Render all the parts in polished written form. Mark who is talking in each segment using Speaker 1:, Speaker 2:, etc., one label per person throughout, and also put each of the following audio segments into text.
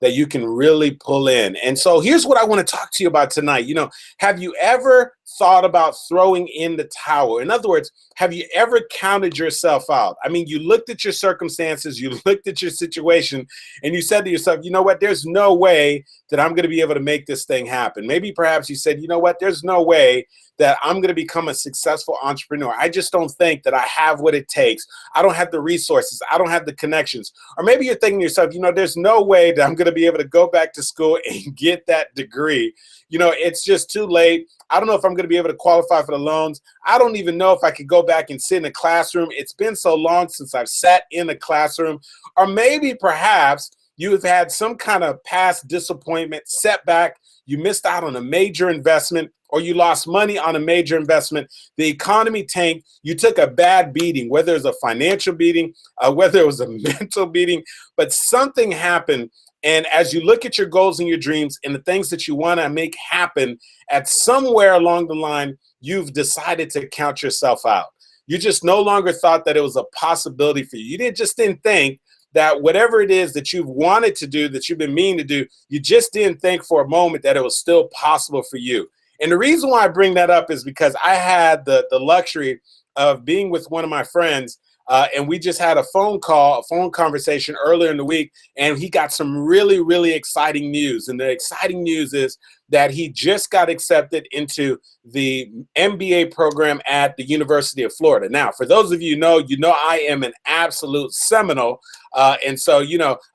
Speaker 1: that you can really pull in. And so here's what I want to talk to you about tonight. Have you ever thought about throwing in the towel? In other words, have you ever counted yourself out? I mean, you looked at your circumstances, you looked at your situation, and you said to yourself, you know what, there's no way that I'm going to be able to make this thing happen. Maybe perhaps you said, you know what, there's no way that I'm going to become a successful entrepreneur. I just don't think that I have what it takes. I don't have the resources. I don't have the connections. Or maybe you're thinking to yourself, there's no way that I'm going to be able to go back to school and get that degree. It's just too late. I don't know if I'm going to be able to qualify for the loans. I don't even know if I could go back and sit in a classroom. It's been so long since I've sat in a classroom. Or maybe perhaps you have had some kind of past disappointment, setback. You missed out on a major investment, or you lost money on a major investment. The economy tanked. You took a bad beating, whether it was a financial beating, whether it was a mental beating, but something happened. And as you look at your goals and your dreams and the things that you want to make happen, at somewhere along the line, you've decided to count yourself out. You just no longer thought that it was a possibility for you. You didn't think that whatever it is that you've wanted to do, that you've been meaning to do, you just didn't think for a moment that it was still possible for you. And the reason why I bring that up is because I had the luxury of being with one of my friends, and we just had a phone conversation earlier in the week, and he got some really, really exciting news. And the exciting news is that he just got accepted into the MBA program at the University of Florida. Now, for those of you who know I am an absolute Seminole. And so,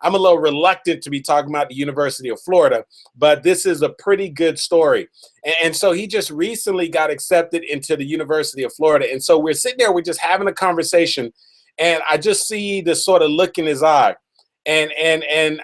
Speaker 1: I'm a little reluctant to be talking about the University of Florida, but this is a pretty good story. And so he just recently got accepted into the University of Florida. And so we're sitting there, we're just having a conversation, and I just see this sort of look in his eye. And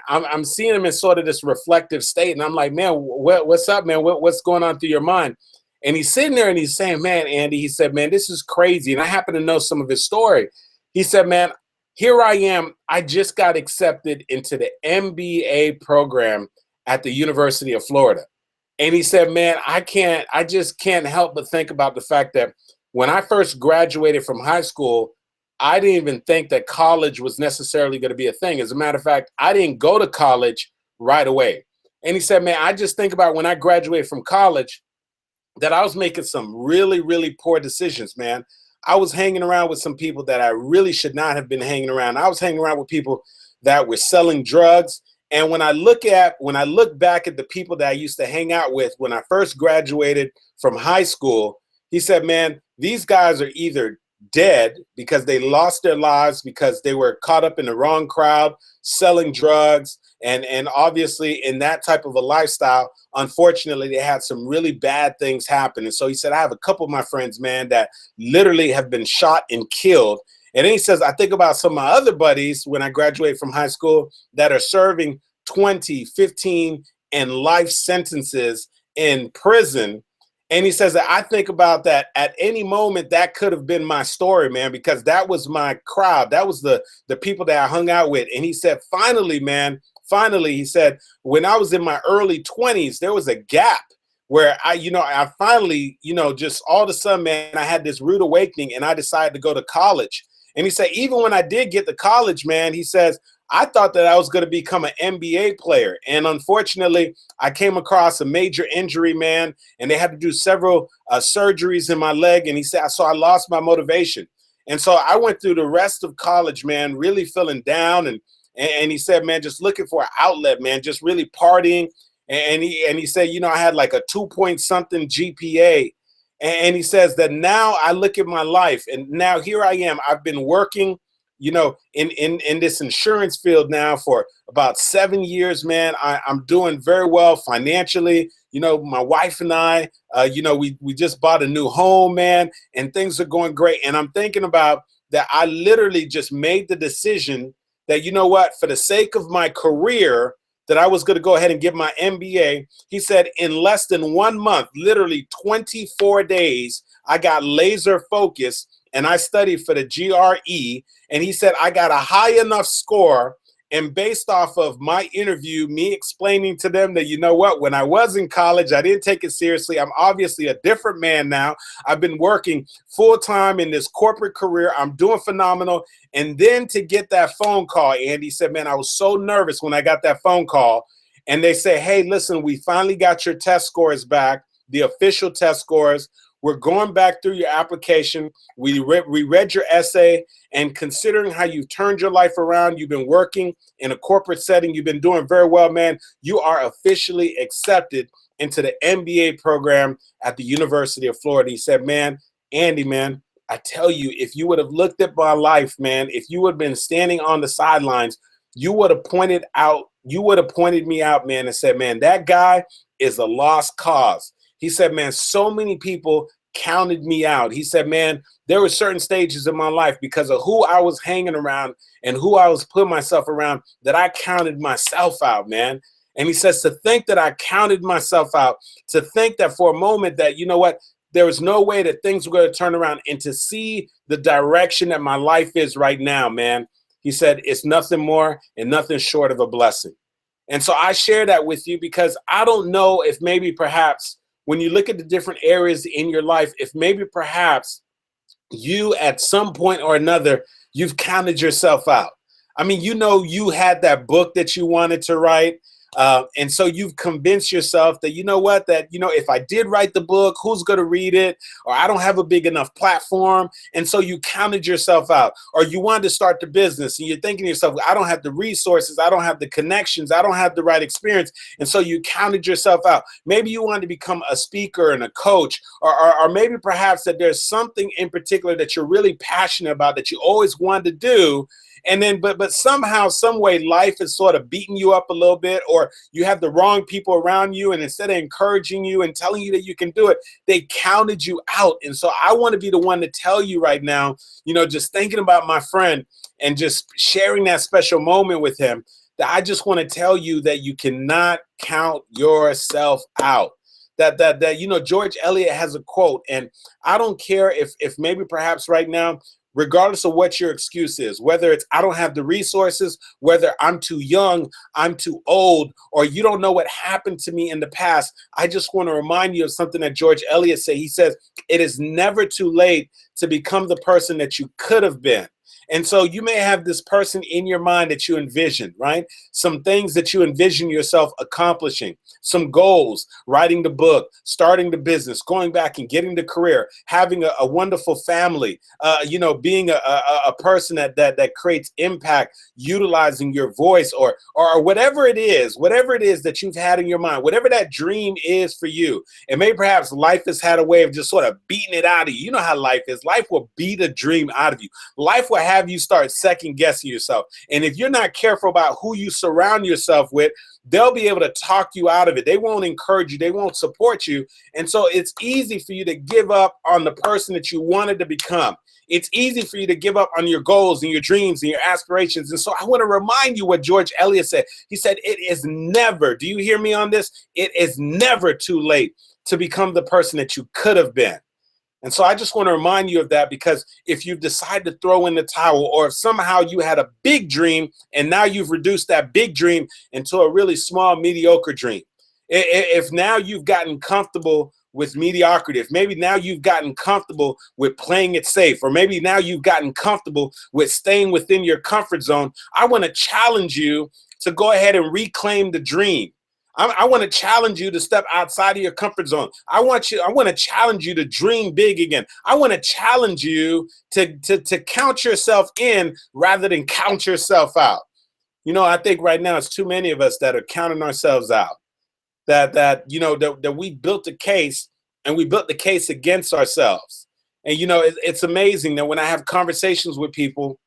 Speaker 1: I'm seeing him in sort of this reflective state. And I'm like, man, what's up, man? What's going on through your mind? And he's sitting there and he's saying, man, Andy, he said, man, this is crazy. And I happen to know some of his story. He said, man, here I am. I just got accepted into the MBA program at the University of Florida. And he said, man, I just can't help but think about the fact that when I first graduated from high school, I didn't even think that college was necessarily going to be a thing. As a matter of fact, I didn't go to college right away. And he said, man, I just think about when I graduated from college that I was making some really, really poor decisions, man. I was hanging around with some people that I really should not have been hanging around. I was hanging around with people that were selling drugs. And when I look back at the people that I used to hang out with when I first graduated from high school, he said, man, these guys are either dead because they lost their lives because they were caught up in the wrong crowd, selling drugs, and obviously in that type of a lifestyle, unfortunately, they had some really bad things happen. And so he said, I have a couple of my friends, man, that literally have been shot and killed. And then he says, I think about some of my other buddies when I graduated from high school that are serving 20, 15, and life sentences in prison. And he says that I think about that at any moment that could have been my story, man, because that was my crowd. That was the people that I hung out with. And he said, finally, he said, when I was in my early 20s, there was a gap where I finally, just all of a sudden, man, I had this rude awakening and I decided to go to college. And he said, even when I did get to college, man, he says, I thought that I was going to become an NBA player. And unfortunately, I came across a major injury, man, and they had to do several surgeries in my leg. And he said, so I lost my motivation. And so I went through the rest of college, man, really feeling down. And he said, man, just looking for an outlet, man, just really partying. And he said, I had like a 2-point-something GPA. And he says that now I look at my life and now here I am. I've been working, in this insurance field now for about 7 years, man. I'm doing very well financially. My wife and I, we just bought a new home, man, and things are going great. And I'm thinking about that I literally just made the decision that, for the sake of my career, that I was going to go ahead and get my MBA. He said in less than 1 month, literally 24 days, I got laser focused and I studied for the GRE. And he said I got a high enough score And based off of my interview, me explaining to them that, you know what, when I was in college, I didn't take it seriously. I'm obviously a different man now. I've been working full time in this corporate career. I'm doing phenomenal. And then to get that phone call, Andy said, man, I was so nervous when I got that phone call. And they say, hey, listen, we finally got your test scores back, the official test scores. We're going back through your application. We read your essay, and considering how you've turned your life around, you've been working in a corporate setting, you've been doing very well, man. You are officially accepted into the MBA program at the University of Florida. He said, man, Andy, man, I tell you, if you would have looked at my life, man, if you would have been standing on the sidelines, you would have pointed me out, man, and said, man, that guy is a lost cause. He said, man, so many people counted me out. He said, man, there were certain stages in my life because of who I was hanging around and who I was putting myself around that I counted myself out, man. And he says, to think that I counted myself out, to think that for a moment that, you know what, there was no way that things were going to turn around, and to see the direction that my life is right now, man, he said, it's nothing more and nothing short of a blessing. And so I share that with you because I don't know if maybe perhaps when you look at the different areas in your life, if maybe perhaps you at some point or another, you've counted yourself out. I mean, you know, you had that book that you wanted to write. And so you've convinced yourself that, you know what, that, you know, if I did write the book, who's going to read it? Or I don't have a big enough platform. And so you counted yourself out. Or you wanted to start the business and you're thinking to yourself, I don't have the resources. I don't have the connections. I don't have the right experience. And so you counted yourself out. Maybe you wanted to become a speaker and a coach, or maybe perhaps that there's something in particular that you're really passionate about that you always wanted to do. And then, but somehow, some way, life is sort of beating you up a little bit, or you have the wrong people around you, and instead of encouraging you and telling you that you can do it, they counted you out. And so I want to be the one to tell you right now, you know, just thinking about my friend and just sharing that special moment with him, that I just want to tell you that you cannot count yourself out. That you know, George Eliot has a quote, and I don't care if maybe perhaps right now, regardless of what your excuse is, whether it's I don't have the resources, whether I'm too young, I'm too old, or you don't know what happened to me in the past, I just want to remind you of something that George Eliot said. He says, it is never too late to become the person that you could have been. And so you may have this person in your mind that you envision, right? Some things that you envision yourself accomplishing, some goals, writing the book, starting the business, going back and getting the career, having a wonderful family, you know, being a person that creates impact, utilizing your voice, or whatever it is that you've had in your mind, whatever that dream is for you. And maybe perhaps life has had a way of just sort of beating it out of you. You know how life is. Life will beat a dream out of you. Life will have you start second guessing yourself. And if you're not careful about who you surround yourself with, they'll be able to talk you out of it. They won't encourage you. They won't support you. And so it's easy for you to give up on the person that you wanted to become. It's easy for you to give up on your goals and your dreams and your aspirations. And so I want to remind you what George Eliot said. He said, it is never, do you hear me on this? It is never too late to become the person that you could have been. And so I just want to remind you of that, because if you've decided to throw in the towel, or if somehow you had a big dream and now you've reduced that big dream into a really small, mediocre dream, if now you've gotten comfortable with mediocrity, if maybe now you've gotten comfortable with playing it safe, or maybe now you've gotten comfortable with staying within your comfort zone, I want to challenge you to go ahead and reclaim the dream. I want to challenge you to step outside of your comfort zone. I want to challenge you to dream big again. I want to challenge you to count yourself in rather than count yourself out. You know, I think right now it's too many of us that are counting ourselves out. That you know, that we built a case, and we built the case against ourselves. And you know, it's amazing that when I have conversations with people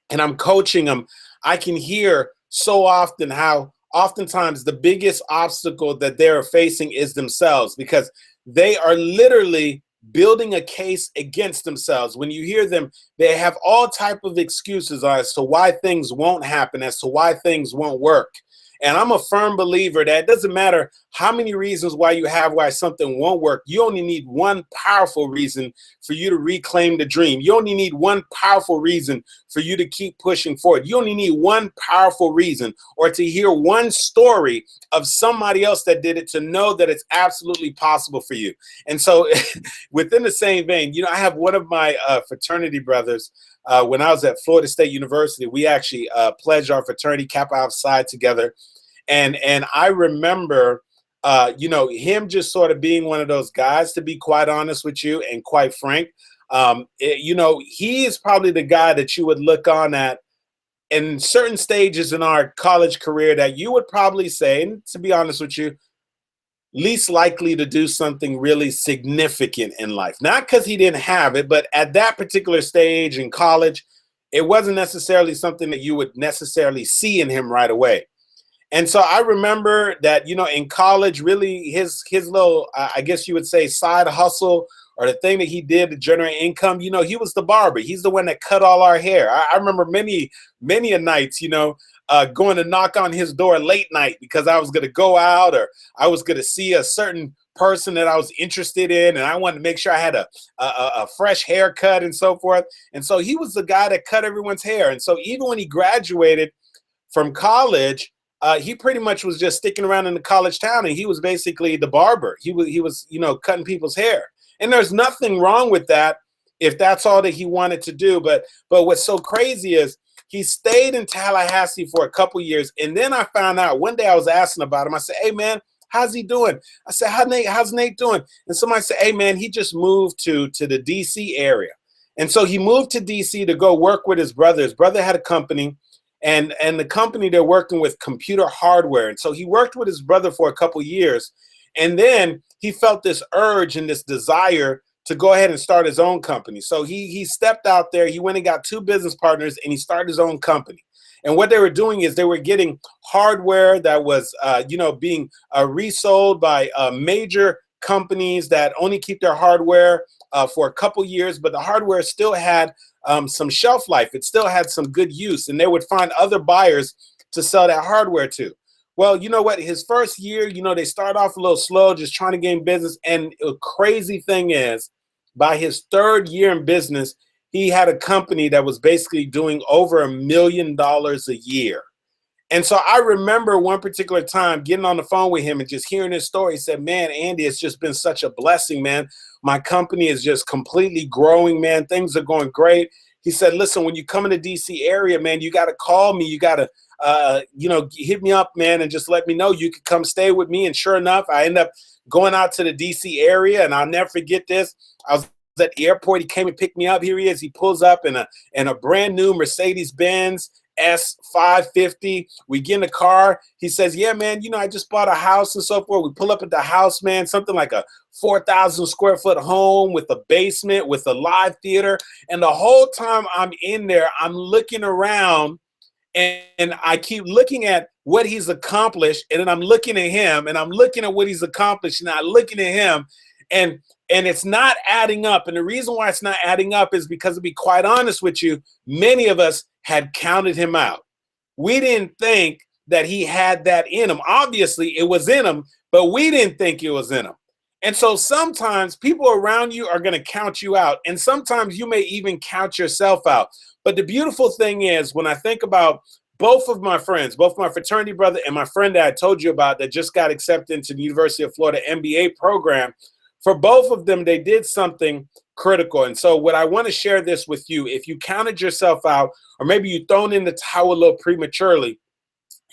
Speaker 1: and I'm coaching them, I can hear so often how oftentimes the biggest obstacle that they're facing is themselves, because they are literally building a case against themselves. When you hear them, they have all type of excuses as to why things won't happen, as to why things won't work. And I'm a firm believer that it doesn't matter how many reasons why something won't work. You only need one powerful reason for you to reclaim the dream. You only need one powerful reason for you to keep pushing forward. You only need one powerful reason or to hear one story of somebody else that did it to know that it's absolutely possible for you. And so within the same vein, I have one of my fraternity brothers. When I was at Florida State University, we actually pledged our fraternity Kappa Alpha Psi together. And I remember, him just sort of being one of those guys, to be quite honest with you and quite frank. He is probably the guy that you would look on at in certain stages in our college career that you would probably say, and to be honest with you, least likely to do something really significant in life. Not because he didn't have it, but at that particular stage in college, it wasn't necessarily something that you would necessarily see in him right away. And so I remember that, in college, really his little, I guess you would say, side hustle or the thing that he did to generate income, he was the barber. He's the one that cut all our hair. I remember many a nights, going to knock on his door late night because I was going to go out or I was going to see a certain person that I was interested in, and I wanted to make sure I had a fresh haircut and so forth. And so he was the guy that cut everyone's hair. And so even when he graduated from college, he pretty much was just sticking around in the college town, and he was basically the barber. He was cutting people's hair. And there's nothing wrong with that if that's all that he wanted to do. But what's so crazy is he stayed in Tallahassee for a couple years. And then I found out one day, I was asking about him. I said, "Hey, man, how's he doing?" I said, how's Nate doing? And somebody said, "Hey, man, he just moved to the DC area." And so he moved to DC to go work with his brother. His brother had a company, and the company, they're working with computer hardware. And so he worked with his brother for a couple years. And then he felt this urge and this desire to go ahead and start his own company. So he stepped out there. He went and got 2 business partners, and he started his own company. And what they were doing is they were getting hardware that was, being resold by major companies that only keep their hardware for a couple years, but the hardware still had some shelf life. It still had some good use, and they would find other buyers to sell that hardware to. Well, you know what? His first year, they start off a little slow, just trying to gain business. And the crazy thing is, by his 3rd year in business, he had a company that was basically doing over $1 million a year. And so I remember one particular time getting on the phone with him and just hearing his story. He said, "Man, Andy, it's just been such a blessing, man. My company is just completely growing, man. Things are going great." He said, "Listen, when you come in the DC area, man, you got to call me. You got to, hit me up, man, and just let me know you could come stay with me." And sure enough, I ended up going out to the DC area, and I'll never forget this. I was at the airport. He came and picked me up. Here he is. He pulls up in a brand new Mercedes-Benz S550. We get in the car. He says, "Yeah, man, I just bought a house and so forth." We pull up at the house, man, something like a 4,000 square foot home with a basement, with a live theater. And the whole time I'm in there, I'm looking around, and I keep looking at what he's accomplished. And then I'm looking at him, and I'm looking at what he's accomplished, and I'm looking at him, and it's not adding up. And the reason why it's not adding up is because, to be quite honest with you, many of us had counted him out. We didn't think that he had that in him. Obviously, it was in him, but we didn't think it was in him. And so sometimes people around you are going to count you out, and sometimes you may even count yourself out. But the beautiful thing is, when I think about both of my friends, both my fraternity brother and my friend that I told you about that just got accepted into the University of Florida MBA program, for both of them, they did something critical. And so what I want to share this with you, if you counted yourself out, or maybe you thrown in the towel a little prematurely,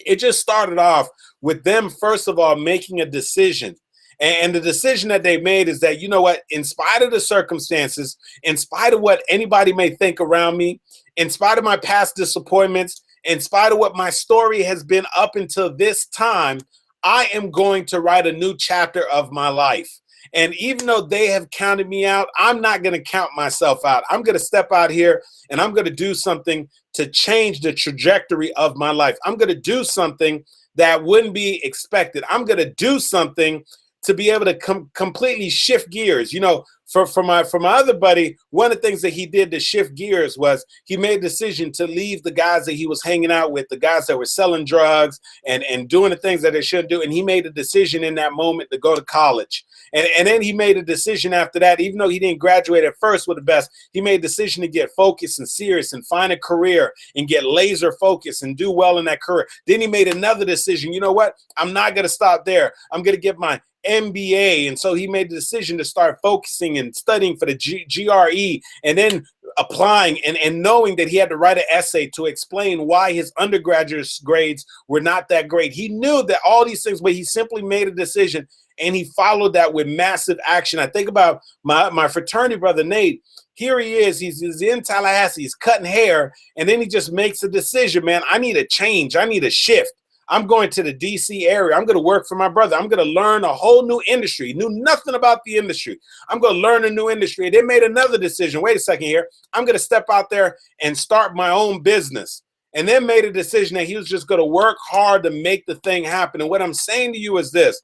Speaker 1: it just started off with them, first of all, making a decision. And the decision that they made is that, you know what, in spite of the circumstances, in spite of what anybody may think around me, in spite of my past disappointments, in spite of what my story has been up until this time, I am going to write a new chapter of my life. And even though they have counted me out, I'm not going to count myself out. I'm going to step out here, and I'm going to do something to change the trajectory of my life. I'm going to do something that wouldn't be expected. I'm going to do something to be able to completely shift gears. You know, for my other buddy, one of the things that he did to shift gears was he made a decision to leave the guys that he was hanging out with, the guys that were selling drugs and doing the things that they shouldn't do. And he made a decision in that moment to go to college. And then he made a decision after that, even though he didn't graduate at first with the best, he made a decision to get focused and serious and find a career and get laser focused and do well in that career. Then he made another decision. You know what? I'm not going to stop there. I'm going to get my MBA. And so he made the decision to start focusing and studying for the GRE and then applying and knowing that he had to write an essay to explain why his undergraduate grades were not that great. He knew that all these things, but he simply made a decision and he followed that with massive action. I think about my fraternity brother, Nate. Here he is. He's in Tallahassee. He's cutting hair. And then he just makes a decision, man, I need a change. I need a shift. I'm going to the DC area. I'm going to work for my brother. I'm going to learn a whole new industry. Knew nothing about the industry. I'm going to learn a new industry. They made another decision. Wait a second here. I'm going to step out there and start my own business. And then made a decision that he was just going to work hard to make the thing happen. And what I'm saying to you is this.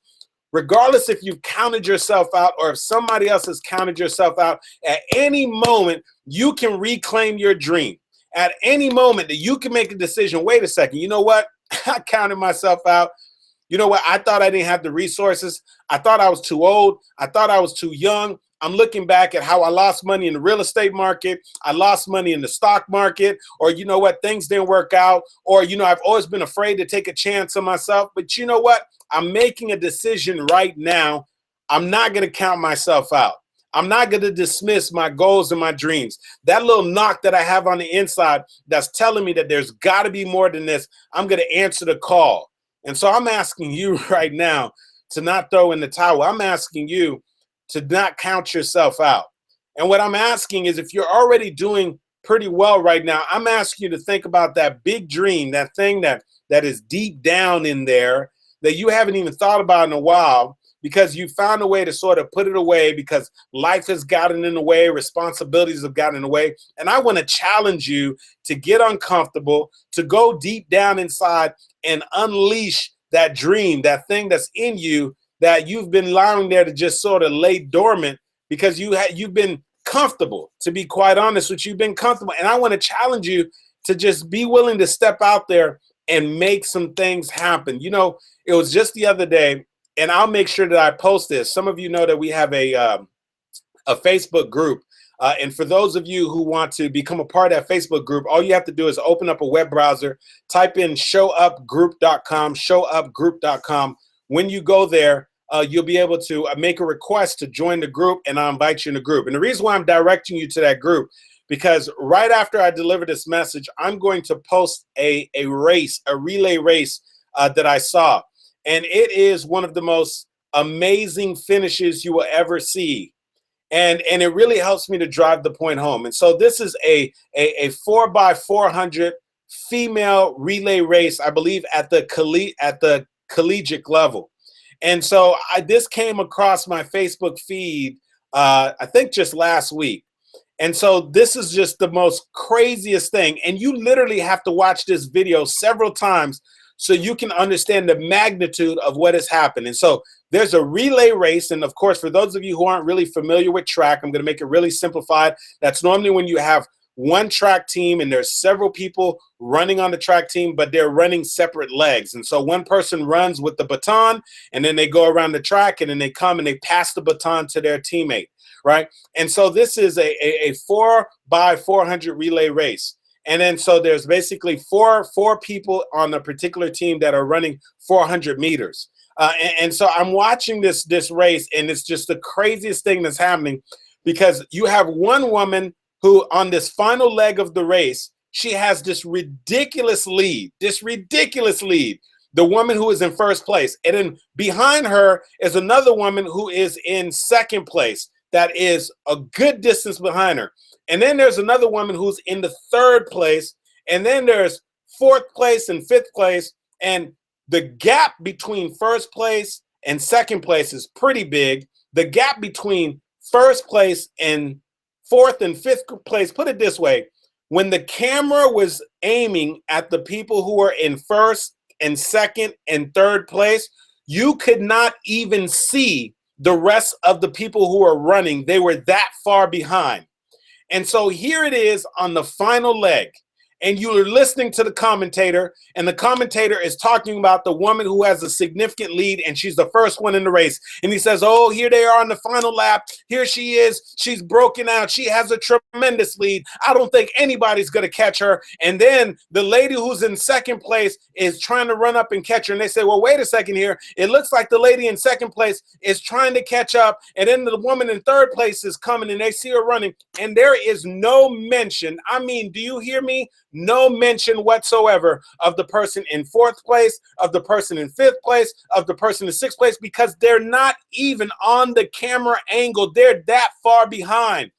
Speaker 1: Regardless if you've counted yourself out or if somebody else has counted yourself out, at any moment, you can reclaim your dream. At any moment that you can make a decision, wait a second, you know what? I counted myself out. You know what? I thought I didn't have the resources. I thought I was too old. I thought I was too young. I'm looking back at how I lost money in the real estate market. I lost money in the stock market, or you know what? Things didn't work out, or, you know, I've always been afraid to take a chance on myself. But you know what? I'm making a decision right now. I'm not going to count myself out. I'm not going to dismiss my goals and my dreams. That little knock that I have on the inside that's telling me that there's got to be more than this, I'm going to answer the call. And so I'm asking you right now to not throw in the towel. I'm asking you to not count yourself out. And what I'm asking is, if you're already doing pretty well right now, I'm asking you to think about that big dream, that thing that is deep down in there that you haven't even thought about in a while, because you found a way to sort of put it away because life has gotten in the way, responsibilities have gotten in the way. And I want to challenge you to get uncomfortable, to go deep down inside and unleash that dream, that thing that's in you that you've been allowing there to just sort of lay dormant because you've been comfortable. To be quite honest with you, you've been comfortable. And I want to challenge you to just be willing to step out there and make some things happen. You know, it was just the other day, and I'll make sure that I post this. Some of you know that we have a Facebook group. And for those of you who want to become a part of that Facebook group, all you have to do is open up a web browser, type in showupgroup.com, showupgroup.com. When you go there, you'll be able to make a request to join the group, and I'll invite you in the group. And the reason why I'm directing you to that group, because right after I deliver this message, I'm going to post a relay race that I saw. And it is one of the most amazing finishes you will ever see. And it really helps me to drive the point home. And so this is a 4x400 female relay race, I believe, at the collegiate level. And so this came across my Facebook feed, I think just last week. And so this is just the most craziest thing. And you literally have to watch this video several times so you can understand the magnitude of what has happened. And so there's a relay race. And of course, for those of you who aren't really familiar with track, I'm going to make it really simplified. That's normally when you have one track team and there's several people running on the track team, but they're running separate legs. And so one person runs with the baton, and then they go around the track, and then they come and they pass the baton to their teammate, right? And so this is a 4x400 relay race. And then so there's basically four people on a particular team that are running 400 meters. And so I'm watching this race, and it's just the craziest thing that's happening, because you have one woman who on this final leg of the race, she has this ridiculous lead. The woman who is in first place. And then behind her is another woman who is in second place that is a good distance behind her. And then there's another woman who's in the third place. And then there's fourth place and fifth place. And the gap between first place and second place is pretty big. The gap between first place and fourth and fifth place, put it this way, when the camera was aiming at the people who were in first and second and third place, You could not even see the rest of the people who are running. They were that far behind. And so here it is on the final leg. And you are listening to the commentator, and the commentator is talking about the woman who has a significant lead, and she's the first one in the race. And he says, oh, here they are on the final lap. Here she is. She's broken out. She has a tremendous lead. I don't think anybody's going to catch her. And then the lady who's in second place is trying to run up and catch her. And they say, well, wait a second here. It looks like the lady in second place is trying to catch up. And then the woman in third place is coming, and they see her running. And there is no mention. I mean, do you hear me? No mention whatsoever of the person in fourth place, of the person in fifth place, of the person in sixth place, because they're not even on the camera angle. They're that far behind.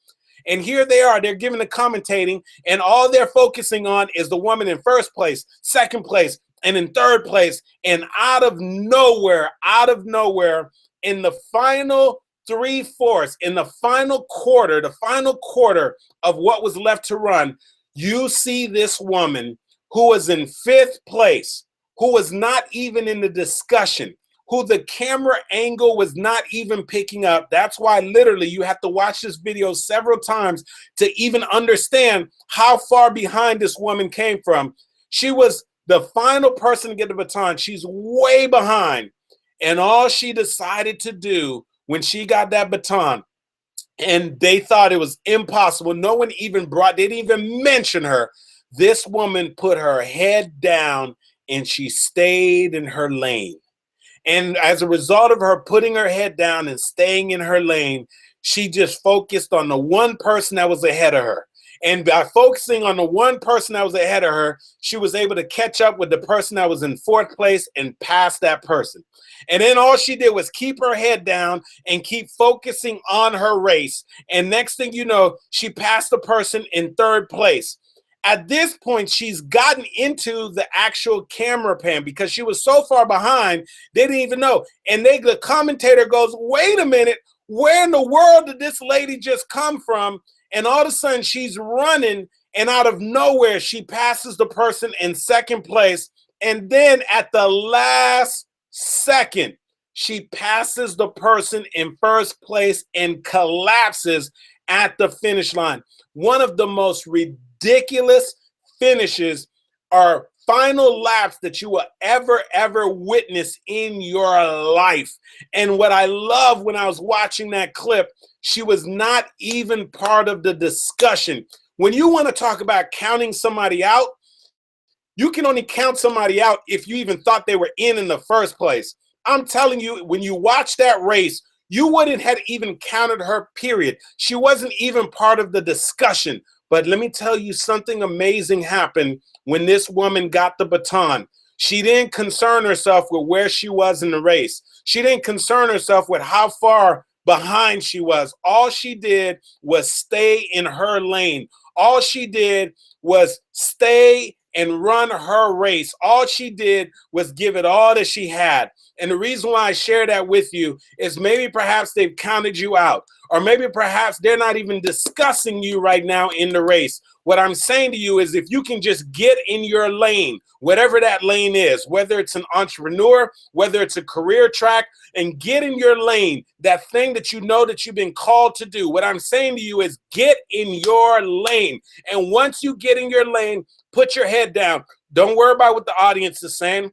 Speaker 1: And here they are, they're giving the commentating, and all they're focusing on is the woman in first place, second place, and in third place. And out of nowhere, in the final 3/4, in the final quarter of what was left to run, you see this woman who was in fifth place, who was not even in the discussion, who the camera angle was not even picking up. That's why literally you have to watch this video several times to even understand how far behind this woman came from. She was the final person to get the baton. She's way behind. And all she decided to do when she got that baton, and they thought it was impossible. No one even they didn't even mention her. This woman put her head down and she stayed in her lane. And as a result of her putting her head down and staying in her lane, she just focused on the one person that was ahead of her. And by focusing on the one person that was ahead of her, she was able to catch up with the person that was in fourth place and pass that person. And then all she did was keep her head down and keep focusing on her race. And next thing you know, she passed the person in third place. At this point, she's gotten into the actual camera pan because she was so far behind, they didn't even know. And the commentator goes, wait a minute, where in the world did this lady just come from? And all of a sudden, she's running, and out of nowhere, she passes the person in second place. And then at the last second, she passes the person in first place and collapses at the finish line. One of the most ridiculous finishes or final laps that you will ever witness in your life. And what I love when I was watching that clip, she was not even part of the discussion. When you want to talk about counting somebody out, you can only count somebody out if you even thought they were in the first place. I'm telling you, when you watch that race, you wouldn't have even counted her, period. She wasn't even part of the discussion. But let me tell you, something amazing happened when this woman got the baton. She didn't concern herself with where she was in the race. She didn't concern herself with how far behind she was. All she did was stay in her lane. All she did was stay and run her race. All she did was give it all that she had. And the reason why I share that with you is maybe perhaps they've counted you out, or maybe perhaps they're not even discussing you right now in the race. What I'm saying to you is if you can just get in your lane, whatever that lane is, whether it's an entrepreneur, whether it's a career track, and get in your lane, that thing that you know that you've been called to do. What I'm saying to you is get in your lane. And once you get in your lane, put your head down. Don't worry about what the audience is saying.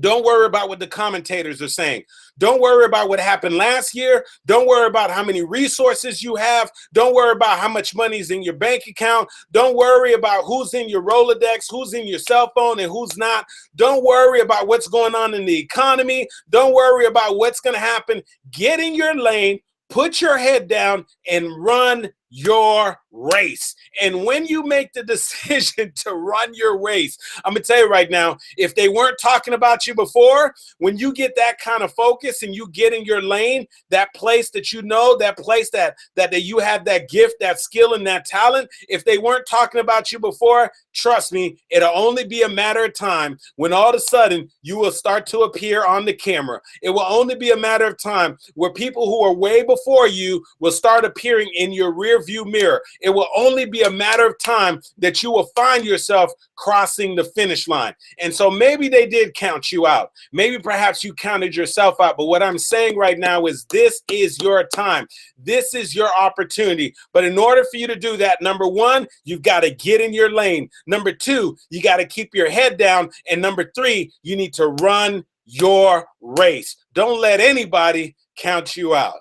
Speaker 1: Don't worry about what the commentators are saying. Don't worry about what happened last year. Don't worry about how many resources you have. Don't worry about how much money is in your bank account. Don't worry about who's in your Rolodex, who's in your cell phone, and who's not. Don't worry about what's going on in the economy. Don't worry about what's going to happen. Get in your lane, put your head down, and run your race. And when you make the decision to run your race, I'm gonna tell you right now, if they weren't talking about you before, when you get that kind of focus and you get in your lane, that place that you know, that place that you have that gift, that skill, and that talent, if they weren't talking about you before, trust me, it'll only be a matter of time when all of a sudden you will start to appear on the camera. It will only be a matter of time where people who are way before you will start appearing in your rear view mirror. It will only be a matter of time that you will find yourself crossing the finish line. And so maybe they did count you out. Maybe perhaps you counted yourself out. But what I'm saying right now is this is your time. This is your opportunity. But in order for you to do that, number one, you've got to get in your lane. Number two, you got to keep your head down. And number three, you need to run your race. Don't let anybody count you out.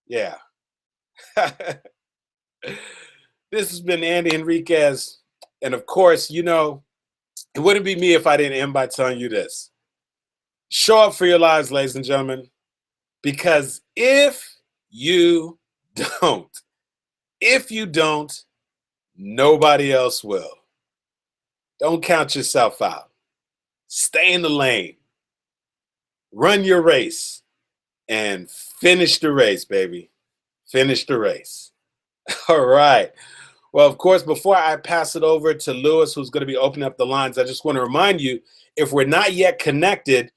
Speaker 1: Yeah. This has been Andy Henriquez. And of course, you know, it wouldn't be me if I didn't end by telling you this. Show up for your lives, ladies and gentlemen, because if you don't, nobody else will. Don't count yourself out. Stay in the lane. Run your race and finish the race, baby. Finish the race. All right. Well, of course, before I pass it over to Lewis, who's going to be opening up the lines, I just want to remind you, if we're not yet connected,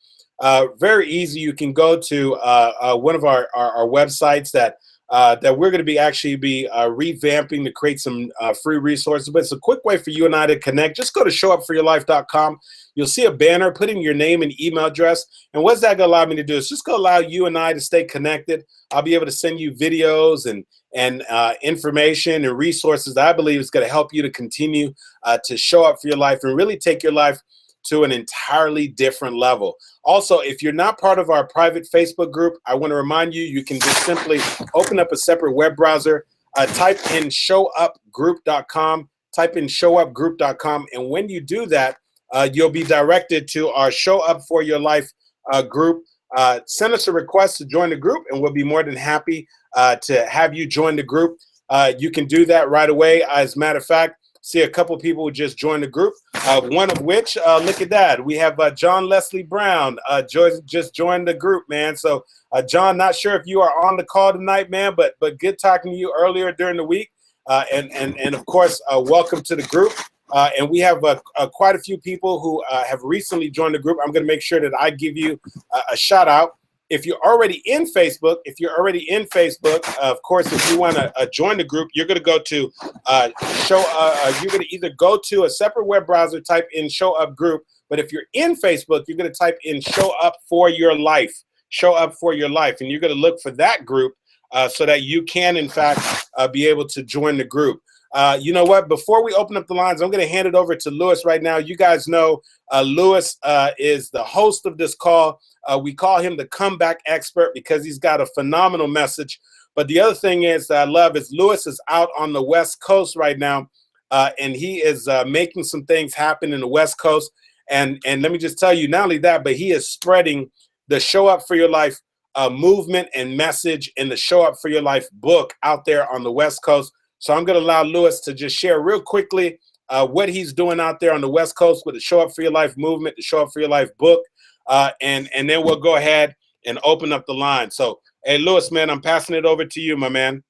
Speaker 1: very easy. You can go to one of our websites that we're going to be revamping to create some free resources. But it's a quick way for you and I to connect. Just go to showupforyourlife.com. You'll see a banner, put in your name and email address. And what's that going to allow me to do? It's just going to allow you and I to stay connected. I'll be able to send you videos and information and resources that I believe is going to help you to continue to show up for your life and really take your life to an entirely different level. Also, if you're not part of our private Facebook group, I want to remind you, you can just simply open up a separate web browser, type in showupgroup.com, and when you do that, you'll be directed to our Show Up For Your Life group. Send us a request to join the group, and we'll be more than happy to have you join the group. You can do that right away. As a matter of fact, see a couple people who just joined the group, one of which, look at that. We have John Leslie Brown just joined the group, man. So, John, not sure if you are on the call tonight, man, but good talking to you earlier during the week. And of course, welcome to the group. And we have quite a few people who have recently joined the group. I'm going to make sure that I give you a shout out. If you're already in Facebook, of course, if you want to join the group, you're going to go to you're going to either go to a separate web browser, type in Show Up Group. But if you're in Facebook, you're going to type in Show Up For Your Life, Show Up For Your Life. And you're going to look for that group so that you can, in fact, be able to join the group. You know what? Before we open up the lines, I'm going to hand it over to Lewis right now. You guys know Lewis is the host of this call. We call him the comeback expert because he's got a phenomenal message. But the other thing is that I love is Lewis is out on the West Coast right now, and he is making some things happen in the West Coast. And let me just tell you, not only that, but he is spreading the Show Up For Your Life movement and message in the Show Up For Your Life book out there on the West Coast. So I'm going to allow Lewis to just share real quickly what he's doing out there on the West Coast with the Show Up For Your Life movement, the Show Up For Your Life book, and then we'll go ahead and open up the line. So, hey, Lewis, man, I'm passing it over to you, my man.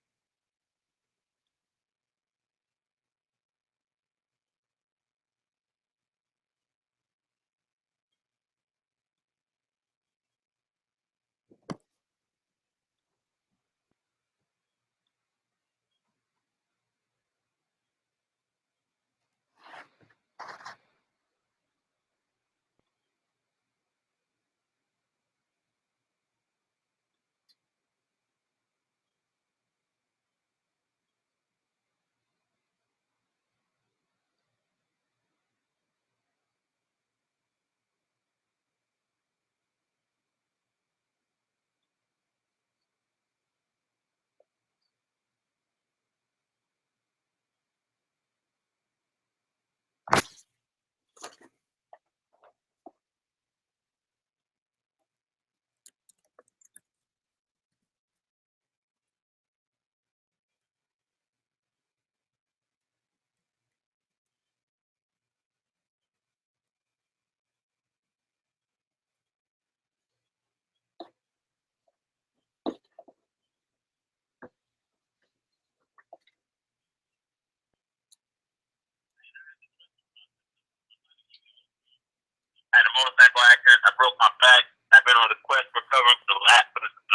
Speaker 2: I had a motorcycle accident. I broke my back. I've been on the quest for recovery for the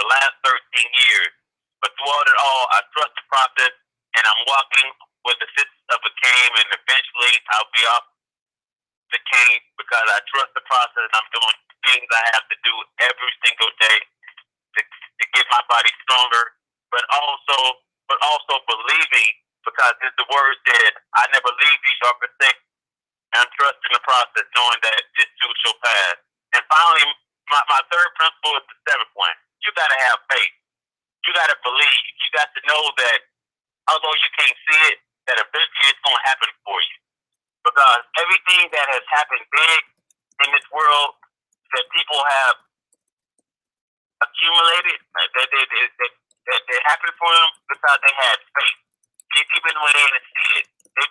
Speaker 2: last 13 years. But throughout it all, I trust the process, and I'm walking with the assistance of a cane, and eventually I'll be off the cane because I trust the process. I'm doing things I have to do every single day to get my body stronger, but also believing, because as the word said, I never leave thee or forsake. And I'm trusting the process, knowing that this too shall pass. And finally, my third principle is the seventh one. You got to have faith. You got to believe. You got to know that although you can't see it, that eventually it's going to happen for you. Because everything that has happened big in this world that people have accumulated, that happened for them because they had faith. Even when they didn't see it, they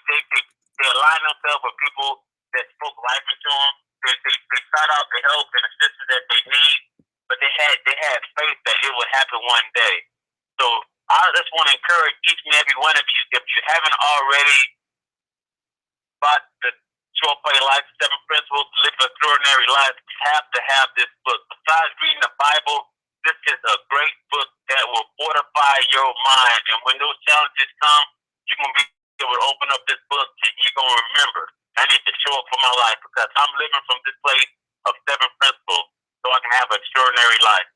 Speaker 2: aligned themselves with people that spoke life into them. They sought out the help and assistance that they need, but they had faith that it would happen one day. So I just want to encourage each and every one of you, if you haven't already bought the Short Play Life, 7 Principles to Live an Extraordinary Life, you have to have this book. Besides reading the Bible, this is a great book that will fortify your mind. And when those challenges come, you're going to be able to open up this book and you're going to remember, I need to show up for my life because I'm living from this place of 7 principles so I can have an extraordinary life.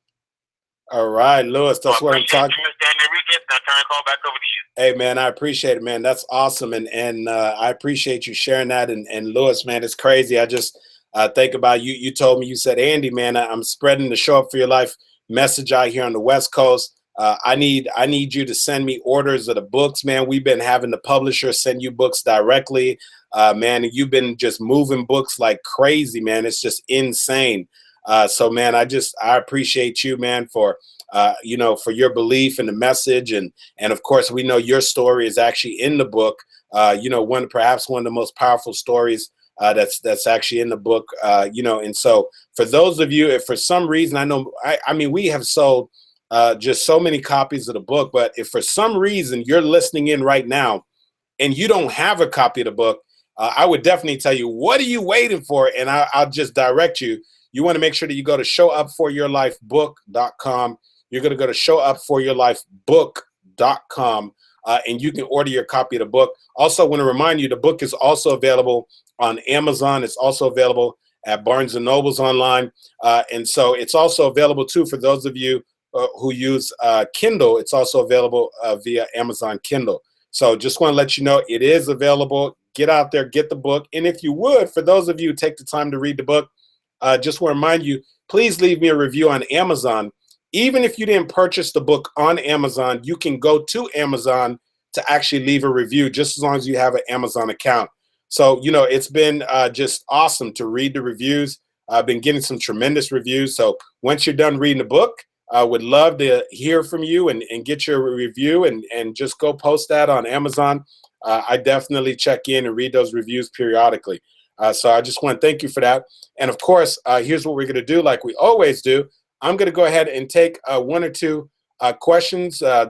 Speaker 1: All right, Lewis, that's what I'm talking about.
Speaker 2: Mr. Andy Henriquez, and I turn the call back over to you.
Speaker 1: Hey, man, I appreciate it, man. That's awesome. And I appreciate you sharing that. And Lewis, man, it's crazy. I just think about you. You told me, you said, Andy, man, I'm spreading the Show Up for Your Life message out here on the West Coast. I need you to send me orders of the books, man. We've been having the publisher send you books directly, man. And you've been just moving books like crazy, man. It's just insane. So, man, I appreciate you, man, for for your belief in the message, and of course, we know your story is actually in the book. Perhaps one of the most powerful stories that's actually in the book. And so for those of you, if for some reason, I mean, we have sold just so many copies of the book, but if for some reason you're listening in right now and you don't have a copy of the book, I would definitely tell you, what are you waiting for? And I'll just direct you. You want to make sure that you go to showupforyourlifebook.com. You're going to go to showupforyourlifebook.com, and you can order your copy of the book. Also, I want to remind you, the book is also available on Amazon. It's also available at Barnes & Noble's online. And so it's also available, too, for those of you who use Kindle. It's also available via Amazon Kindle. So just want to let you know it is available. Get out there, get the book. And if you would, for those of you who take the time to read the book, just want to remind you, please leave me a review on Amazon. Even if you didn't purchase the book on Amazon, you can go to Amazon to actually leave a review, just as long as you have an Amazon account. So, it's been just awesome to read the reviews. I've been getting some tremendous reviews. So once you're done reading the book, I would love to hear from you and get your review and just go post that on Amazon. I definitely check in and read those reviews periodically. So I just want to thank you for that. And of course, here's what we're going to do like we always do. I'm going to go ahead and take one or two questions. The